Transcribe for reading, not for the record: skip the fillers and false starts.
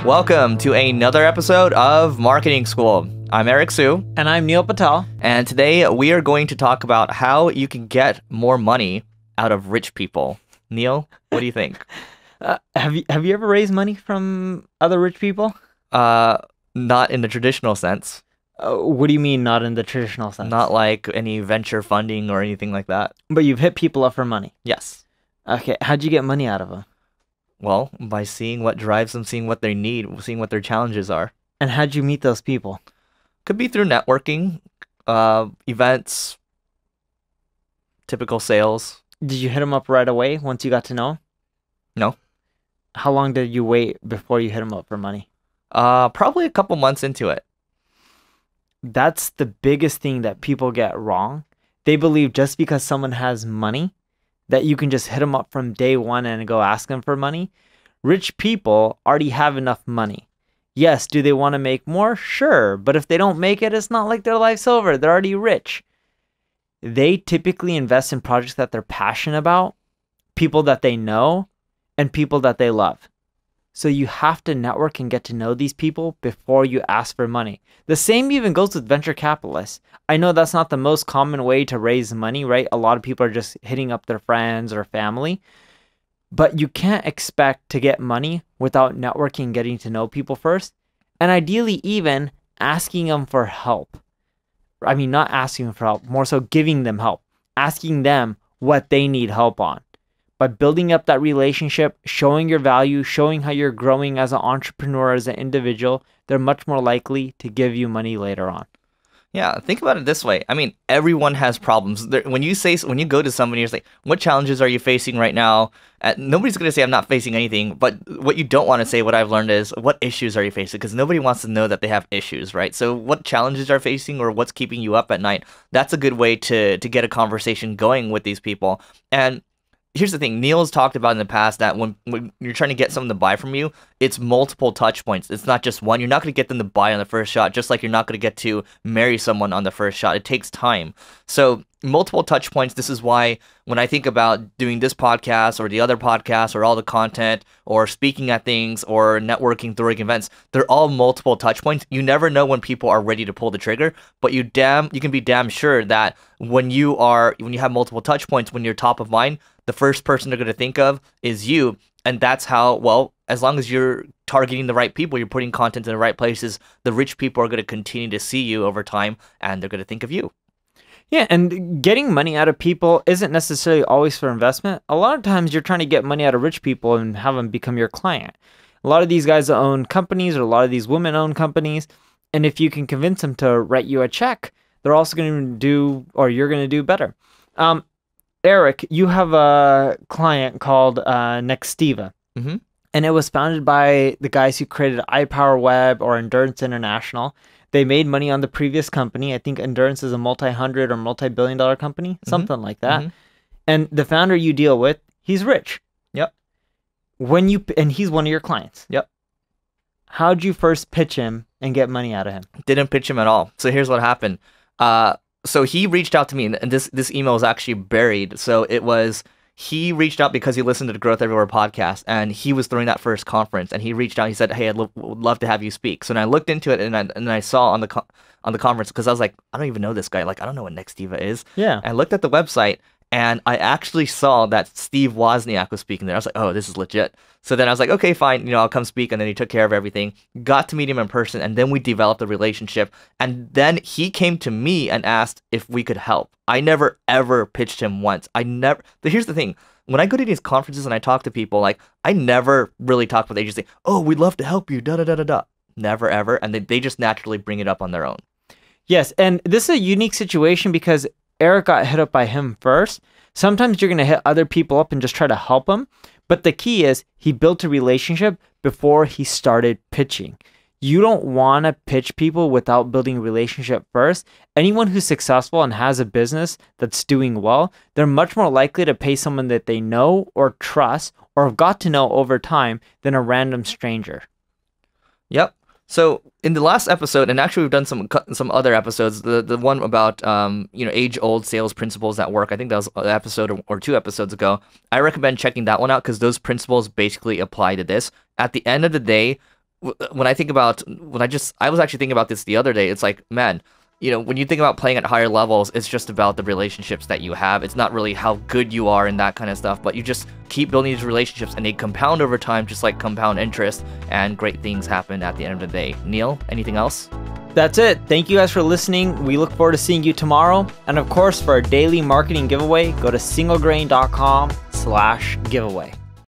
Welcome to another episode of Marketing School. I'm Eric Su. And I'm Neil Patel. And today we are going to talk about how you can get more money out of rich people. Neil, what do you think? Have you ever raised money from other rich people? Not in the traditional sense. What do you mean not in the traditional sense? Not like any venture funding or anything like that. But you've hit people up for money? Yes. Okay, how'd you get money out of them? Well, by seeing what drives them, seeing what they need, seeing what their challenges are. And how'd you meet those people? Could be through networking, events, typical sales. Did you hit them up right away once you got to know? No. How long did you wait before you hit them up for money? Probably a couple months into it. That's the biggest thing that people get wrong. They believe just because someone has money that you can just hit them up from day one and go ask them for money. Rich people already have enough money. Yes, do they want to make more? Sure. But if they don't make it, it's not like their life's over. They're already rich. They typically invest in projects that they're passionate about, people that they know, and people that they love. So you have to network and get to know these people before you ask for money. The same even goes with venture capitalists. I know that's not the most common way to raise money, right? A lot of people are just hitting up their friends or family. But you can't expect to get money without networking, getting to know people first. And ideally even asking them for help. I mean, not asking them for help, more so giving them help. Asking them what they need help on. By building up that relationship, showing your value, showing how you're growing as an entrepreneur, as an individual, they're much more likely to give you money later on. Yeah, think about it this way. I mean, everyone has problems. When you go to somebody, you're like, what challenges are you facing right now? Nobody's going to say, I'm not facing anything. But what you don't want to say, what I've learned is, what issues are you facing? Because nobody wants to know that they have issues, right? So what challenges are facing or what's keeping you up at night? That's a good way to get a conversation going with these people. And here's the thing, Neil's talked about in the past that when you're trying to get someone to buy from you, it's multiple touch points. It's not just one. You're not going to get them to buy on the first shot, just like you're not going to get to marry someone on the first shot. It takes time. So multiple touch points. This is why when I think about doing this podcast or the other podcast or all the content or speaking at things or networking through events, they're all multiple touch points. You never know when people are ready to pull the trigger, but you can be damn sure that when you have multiple touch points, when you're top of mind, the first person they're going to think of is you. And that's how, well, as long as you're targeting the right people, you're putting content in the right places, the rich people are going to continue to see you over time and they're going to think of you. Yeah, and getting money out of people isn't necessarily always for investment. A lot of times you're trying to get money out of rich people and have them become your client. A lot of these guys own companies, or a lot of these women own companies. And if you can convince them to write you a check, they're also going to do, or you're going to do better. Eric, you have a client called Nextiva. Mm-hmm. And it was founded by the guys who created iPowerWeb or Endurance International. They made money on the previous company. I think Endurance is a multi-hundred or multi-billion-dollar company, something like that. Mm-hmm. And the founder you deal with, he's rich. Yep. And he's one of your clients. Yep. How'd you first pitch him and get money out of him? Didn't pitch him at all. So here's what happened. So he reached out to me, and this email is actually buried. So he reached out because he listened to the Growth Everywhere podcast, and he was throwing that first conference, and he reached out. He said, "Hey, would love to have you speak." So then I looked into it, and I saw on the conference, because I was like, I don't even know this guy. Like, I don't know what Nextiva is. Yeah. I looked at the website, and I actually saw that Steve Wozniak was speaking there. I was like, oh, this is legit. So then I was like, okay, fine, I'll come speak. And then he took care of everything, got to meet him in person, and then we developed a relationship. And then he came to me and asked if we could help. I never, ever pitched him once. But here's the thing. When I go to these conferences and I talk to people, like, I never really talk with the agency. Oh, we'd love to help you, da-da-da-da-da. Never, ever. And they just naturally bring it up on their own. Yes, and this is a unique situation because Eric got hit up by him first. Sometimes you're going to hit other people up and just try to help them. But the key is he built a relationship before he started pitching. You don't want to pitch people without building a relationship first. Anyone who's successful and has a business that's doing well, they're much more likely to pay someone that they know or trust or have got to know over time than a random stranger. Yep. So in the last episode, and actually we've done some other episodes, the one about age-old sales principles at work, I think that was an episode or 2 episodes ago. I recommend checking that one out because those principles basically apply to this. At the end of the day, when I think about I was actually thinking about this the other day. It's like, man, when you think about playing at higher levels, it's just about the relationships that you have. It's not really how good you are and that kind of stuff, but you just keep building these relationships and they compound over time, just like compound interest, and great things happen at the end of the day. Neil, anything else? That's it. Thank you guys for listening. We look forward to seeing you tomorrow. And of course, for our daily marketing giveaway, go to singlegrain.com/giveaway.